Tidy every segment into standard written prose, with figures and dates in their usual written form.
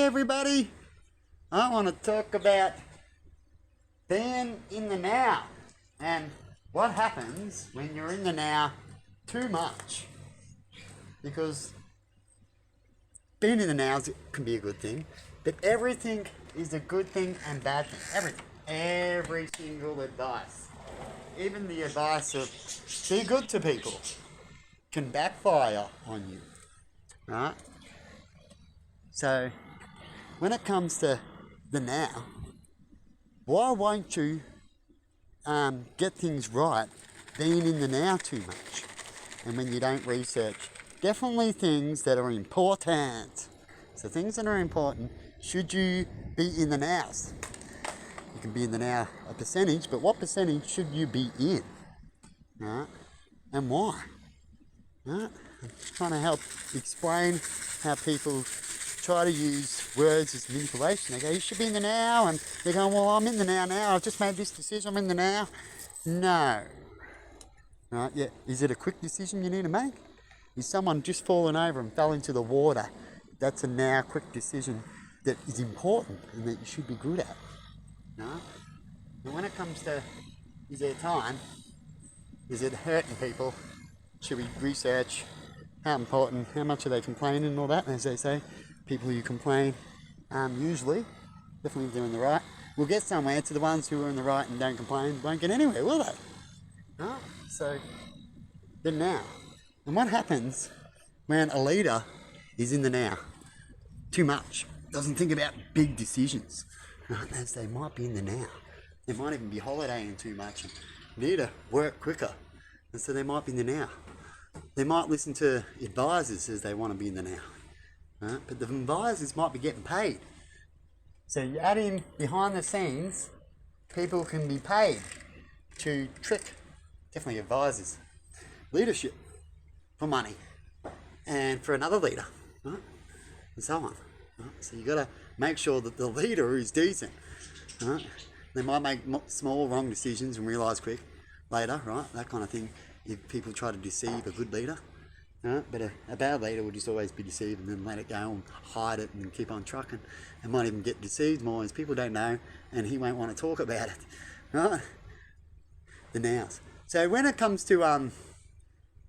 everybody. I want to talk about being in the now and what happens when you're in the now too much. Because being in the now can be a good thing, but everything is a good thing and bad thing. Everything. Every single advice. Even the advice of be good to people can backfire on you. Right? So, when it comes to the now, why won't you get things right being in the now too much? And when you don't research, definitely things that are important. So things that are important, should you be in the nows? You can be in the now a percentage, but what percentage should you be in? Right? And why? Right? I'm trying to help explain how people try to use words as manipulation. They go, you should be in the now, and they're going, well, I'm in the now, I've just made this decision, I'm in the now. No. Right, yeah. Is it a quick decision you need to make? Is someone just fallen over and fell into the water? That's a now quick decision that is important and that you should be good at. No? And when it comes to, is there time? Is it hurting people? Should we research how important, how much are they complaining and all that? And as they say, people who complain, usually, definitely doing the right, will get somewhere. To the ones who are in the right and don't complain won't get anywhere, will they? No? So, the now. And what happens when a leader is in the now? Too much. Doesn't think about big decisions. Right? As they might be in the now. They might even be holidaying too much and need to work quicker. And so they might be in the now. They might listen to advisors as they want to be in the now. Right? But the advisors might be getting paid. So you add in behind the scenes, people can be paid to trick, definitely advisors, leadership for money and for another leader, right? And so on. Right? So you got to make sure that the leader is decent. Right? They might make small wrong decisions and realise quick later, right? That kind of thing. If people try to deceive a good leader, right? But a bad leader will just always be deceived and then let it go and hide it and keep on trucking and might even get deceived more as people don't know and he won't want to talk about it, right? The nows. So when it comes to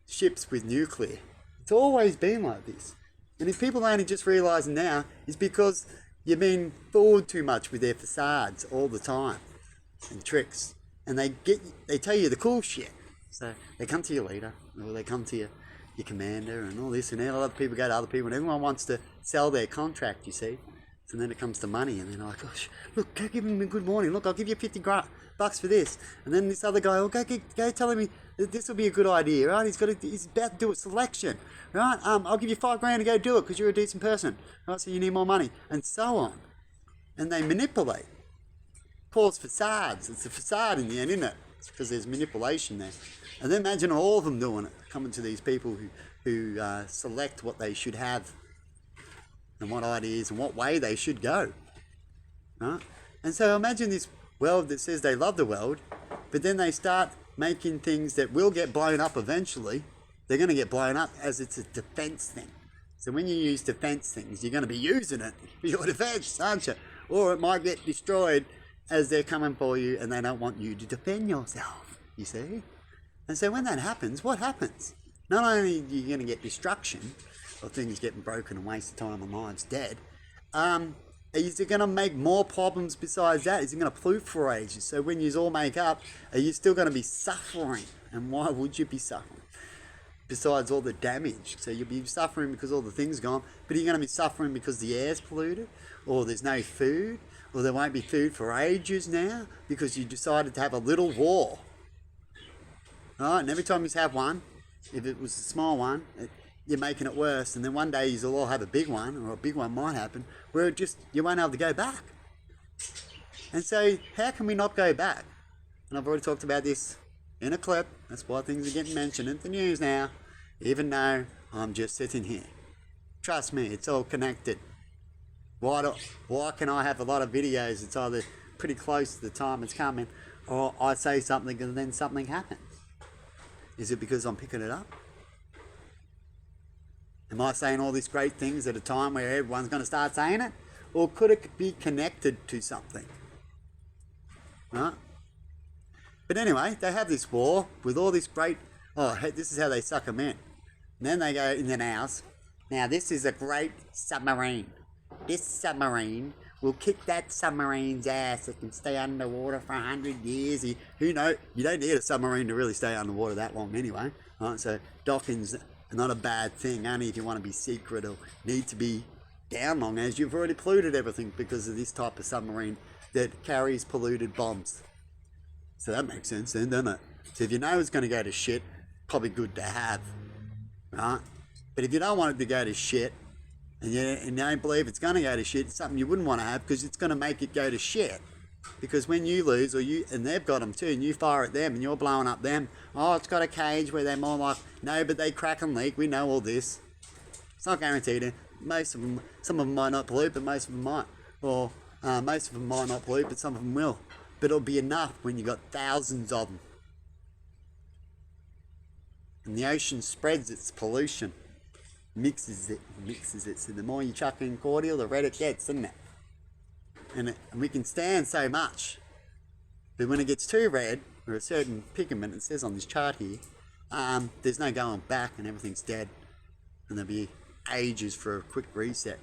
ships with nuclear, it's always been like this. And if people only just realising now, it's because you've been fooled too much with their facades all the time and tricks. And they tell you the cool shit. So they come to your leader, or they come to your commander and all this, and then other people go to other people, and everyone wants to sell their contract, you see. And then it comes to money, and they're like, oh, look, go give him a good morning. Look, I'll give you $50 for this. And then this other guy, oh, go tell him that this will be a good idea, right? He's about to do a selection, right? I'll give you $5,000 to go do it because you're a decent person, right? So you need more money, and so on. And they manipulate. Cause facades. It's a facade in the end, isn't it? It's because there's manipulation there. And then imagine all of them doing it, coming to these people who select what they should have and what ideas and what way they should go. Right? And so imagine this world that says they love the world, but then they start making things that will get blown up eventually. They're going to get blown up as it's a defense thing. So when you use defense things, you're going to be using it for your defense, aren't you? Or it might get destroyed as they're coming for you and they don't want you to defend yourself, you see? And so when that happens, what happens? Not only are you going to get destruction, or things getting broken and waste of time and lives dead, is it going to make more problems besides that? Is it going to pollute for ages? So when you all make up, are you still going to be suffering? And why would you be suffering? Besides all the damage. So you'll be suffering because all the things gone, but are you going to be suffering because the air's polluted? Or there's no food? Or there won't be food for ages now because you decided to have a little war. Right? And every time you have one, if it was a small one, you're making it worse. And then one day you'll all have a big one, or a big one might happen, where you won't be able to go back. And so how can we not go back? And I've already talked about this in a clip. That's why things are getting mentioned in the news now, even though I'm just sitting here. Trust me, it's all connected. Why can I have a lot of videos? It's either pretty close to the time it's coming, or I say something and then something happens. Is it because I'm picking it up? Am I saying all these great things at a time where everyone's going to start saying it? or could it be connected to something? Right? But anyway, they have this war with all this great, oh, hey, this is how they suck them in. And then they go in the nows. Now, this is a great submarine. This submarine will kick that submarine's ass. It can stay underwater for 100 years. Who knows? You don't need a submarine to really stay underwater that long anyway. Right? So docking's not a bad thing, only if you want to be secret or need to be down long, as you've already polluted everything because of this type of submarine that carries polluted bombs. So that makes sense then, doesn't it? So if you know it's going to go to shit, probably good to have, right? But if you don't want it to go to shit, and you don't believe it's going to go to shit, it's something you wouldn't want to have because it's going to make it go to shit. Because when you lose, and they've got them too, and you fire at them and you're blowing up them, oh, it's got a cage where they're more like, no, but they crack and leak, we know all this. It's not guaranteed. Most of them, some of them might not pollute, but most of them might. Or most of them might not pollute, but some of them will. But it'll be enough when you've got thousands of them. And the ocean spreads its pollution. Mixes it. So the more you chuck in cordial, the redder it gets, isn't it? And we can stand so much. But when it gets too red, or a certain pigment, it says on this chart here, there's no going back and everything's dead. And there'll be ages for a quick reset.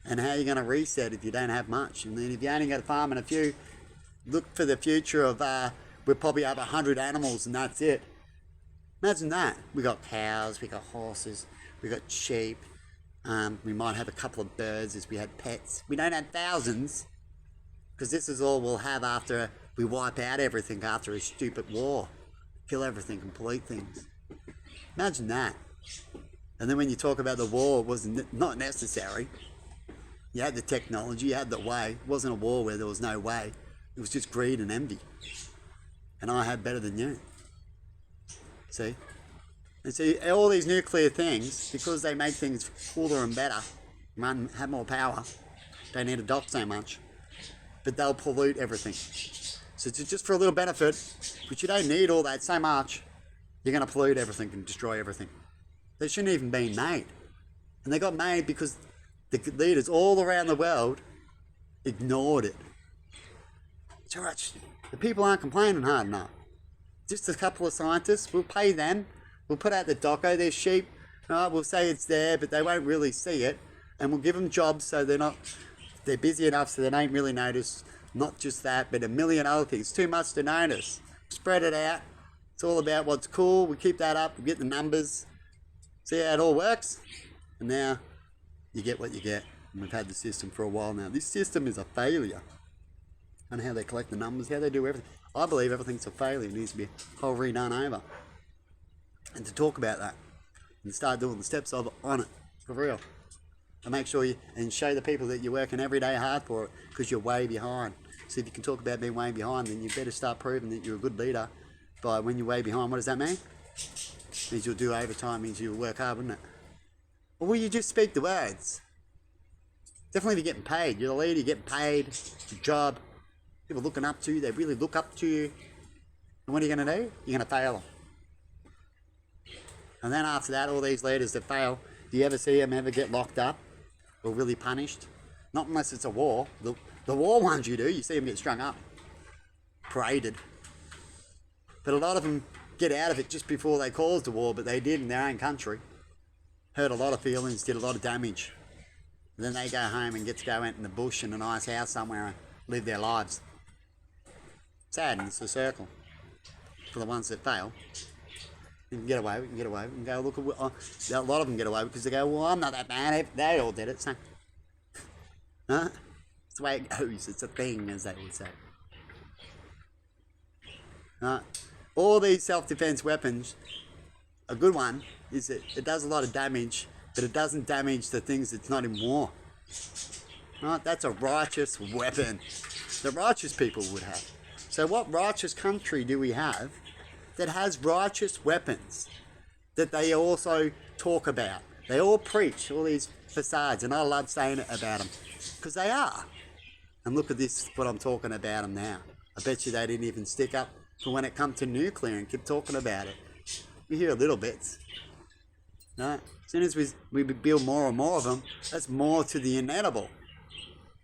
And how are you going to reset if you don't have much? And then if you only got a farm and a few, look for the future of, we'll probably have 100 animals and that's it. Imagine that. We got cows, we got horses, we got sheep. We might have a couple of birds as we had pets. We don't have thousands, because this is all we'll have after we wipe out everything after a stupid war. Kill everything and pollute things. Imagine that. And then when you talk about the war, it was not necessary. You had the technology, you had the way. It wasn't a war where there was no way. It was just greed and envy. And I had better than you. See? And see, all these nuclear things, because they make things cooler and better, have more power, don't need to dock so much, but they'll pollute everything. So it's just for a little benefit, but you don't need all that so much, you're going to pollute everything and destroy everything. They shouldn't even be made. And they got made because the leaders all around the world ignored it. It's alright, the people aren't complaining hard enough. Just a couple of scientists, we'll pay them. We'll put out the doco, there's sheep, right? We'll say it's there, but they won't really see it. And we'll give them jobs so they're busy enough so they don't really notice. Not just that, but a million other things. Too much to notice. Spread it out. It's all about what's cool. We keep that up, we get the numbers. See how it all works? And now you get what you get. And we've had the system for a while now. This system is a failure. And how they collect the numbers, how they do everything. I believe everything's a failure. It needs to be whole redone over. And to talk about that and start doing the steps of it on it for real, and make sure and show the people that you're working every day hard for it, because you're way behind. So if you can talk about being way behind, then you better start proving that you're a good leader. By when you're way behind, what does that mean? It means you'll do overtime, means you'll work hard, wouldn't it? Or will you just speak the words? Definitely if you're getting paid, you're the leader, you're getting paid, it's your job, people looking up to you, they really look up to you. And what are you going to do? You're going to fail them. And then after that, all these leaders that fail, do you ever see them ever get locked up or really punished? Not unless it's a war. The war ones you do, you see them get strung up, paraded. But a lot of them get out of it just before they caused the war, but they did in their own country. Hurt a lot of feelings, did a lot of damage. And then they go home and get to go out in the bush in a nice house somewhere and live their lives. Sad, and it's a circle for the ones that fail. We can get away, we can go look at, a lot of them get away because they go, well, I'm not that bad, they all did it, so. Huh? It's the way it goes, it's a thing, as they would say. All these self-defense weapons, a good one is that it does a lot of damage, but it doesn't damage the things that's not in war. Right? That's a righteous weapon that righteous people would have. So what righteous country do we have that has righteous weapons that they also talk about? They all preach all these facades, and I love saying it about them because they are. And look at this, what I'm talking about them now. I bet you they didn't even stick up for when it comes to nuclear and keep talking about it. We hear little bits. Right? As soon as we build more and more of them, that's more to the inedible.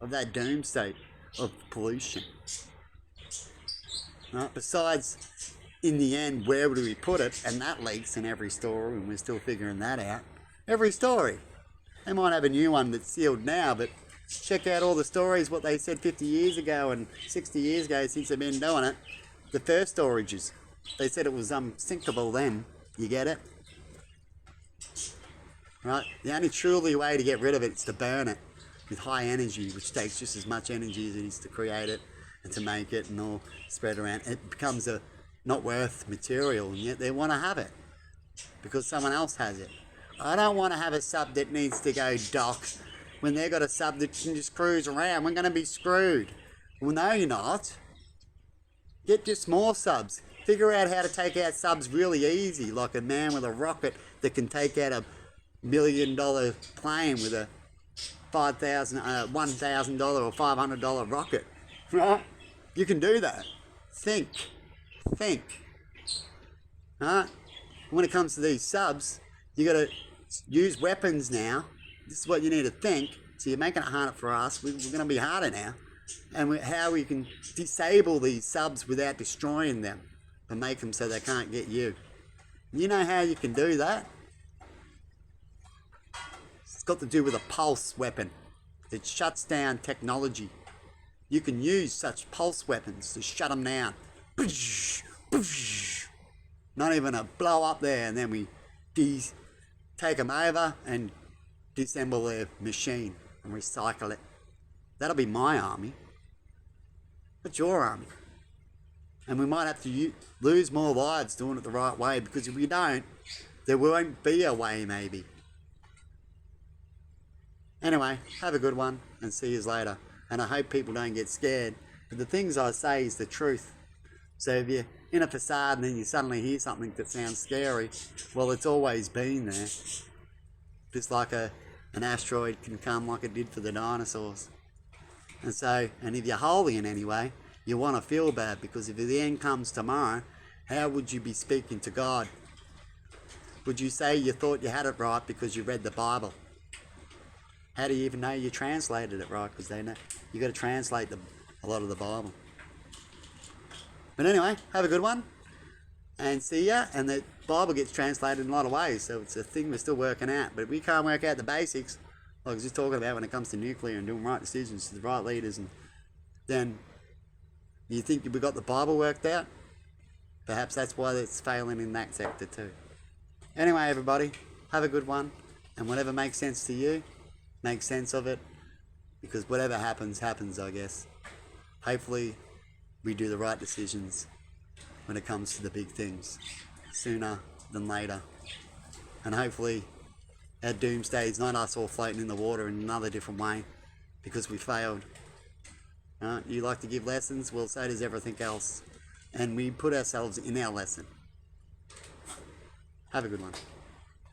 of that doomsday of pollution. Right? Besides, in the end, where would we put it? And that leaks in every story, and we're still figuring that out. Every story. They might have a new one that's sealed now, but check out all the stories, what they said 50 years ago and 60 years ago since they've been doing it. The first storages. They said it was sinkable then. You get it? Right? The only truly way to get rid of it is to burn it with high energy, which takes just as much energy as it is to create it and to make it and all spread around. It becomes a not worth material, and yet they want to have it because someone else has it. I don't want to have a sub that needs to go dock when they've got a sub that can just cruise around. We're going to be screwed. Well, no, you're not. Get just more subs. Figure out how to take out subs really easy, like a man with a rocket that can take out a $1 million plane with a $1,000 or $500 rocket. Right? You can do that. Think. Right? When it comes to these subs, you got to use weapons now. This is what you need to think. So you're making it harder for us. We're going to be harder now. And how we can disable these subs without destroying them and make them so they can't get you. You know how you can do that? It's got to do with a pulse weapon. It shuts down technology. You can use such pulse weapons to shut them down. Not even a blow up there, and then we take them over and disassemble their machine and recycle it. That'll be my army. That's your army. And we might have to lose more lives doing it the right way, because if we don't, there won't be a way maybe. Anyway, have a good one and see you later. And I hope people don't get scared. But the things I say is the truth. So if you're in a facade and then you suddenly hear something that sounds scary, well, it's always been there. Just like an asteroid can come like it did for the dinosaurs. And so, and if you're holy in any way, you want to feel bad, because if the end comes tomorrow, how would you be speaking to God? Would you say you thought you had it right because you read the Bible? How do you even know you translated it right? Because they know you got to translate a lot of the Bible. But anyway, have a good one, and see ya. And the Bible gets translated in a lot of ways, so it's a thing we're still working out. But if we can't work out the basics, like I was just talking about when it comes to nuclear and doing right decisions to the right leaders, and then you think we got the Bible worked out? Perhaps that's why it's failing in that sector too. Anyway, everybody, have a good one, and whatever makes sense to you, make sense of it, because whatever happens, happens, I guess. Hopefully, we do the right decisions when it comes to the big things, sooner than later. And hopefully, our doomsday is not us all floating in the water in another different way, because we failed. You like to give lessons? Well, so does everything else. And we put ourselves in our lesson. Have a good one.